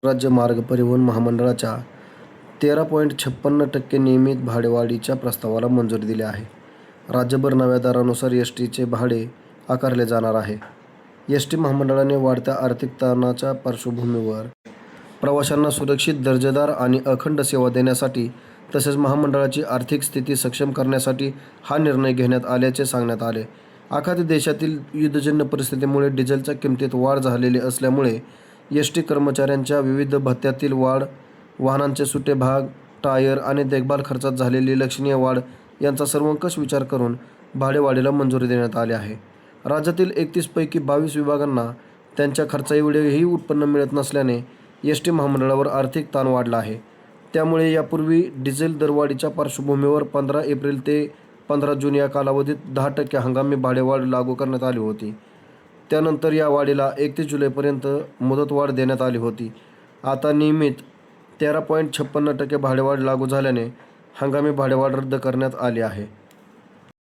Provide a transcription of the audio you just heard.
राज्य मार्ग परिवहन महामंडळाच्या 13.56% नियमित भाडेवाढीच्या प्रस्तावाला मंजुरी दिली आहे. राज्यभर नव्या दरानुसार एसटीचे भाडे आकारले जाणार आहे. एसटी महामंडळाने वाढत्या आर्थिक ताणाच्या पार्श्वभूमीवर प्रवाशांना सुरक्षित, दर्जेदार आणि अखंड सेवा देण्यासाठी तसेच महामंडळाची आर्थिक स्थिती सक्षम करण्यासाठी हा निर्णय घेण्यात आल्याचे सांगण्यात आले. अखेर देशातील युद्धजन्य परिस्थितीमुळे डिझेलच्या किमतीत वाढ झालेली असल्यामुळे एसटी कर्मचाऱ्यांच्या विविध भत्त्यातील वाढ, वाहनांचे सुटे भाग, टायर आणि देखभाल खर्चात झालेली लक्षणीय वाढ यांचा सर्वंकष विचार करून भाडेवाढीला मंजुरी देण्यात आली आहे. राज्यातील 31 पैकी 22 विभागांना त्यांच्या खर्चाएवढेही उत्पन्न मिळत नसल्याने एसटी महामंडळावर आर्थिक ताण वाढला आहे. त्यामुळे यापूर्वी डिझेल दरवाढीच्या पार्श्वभूमीवर 15 एप्रिल ते 15 जून या कालावधीत 10% हंगामी भाडेवाढ लागू करण्यात आली होती. त्यानंतर या वाढीला 31 जुलैपर्यंत मुदतवाढ देण्यात आली होती. आता नियमित 13.56% भाडेवाढ लागू झाल्याने हंगामी भाडेवाढ रद्द करण्यात आली आहे.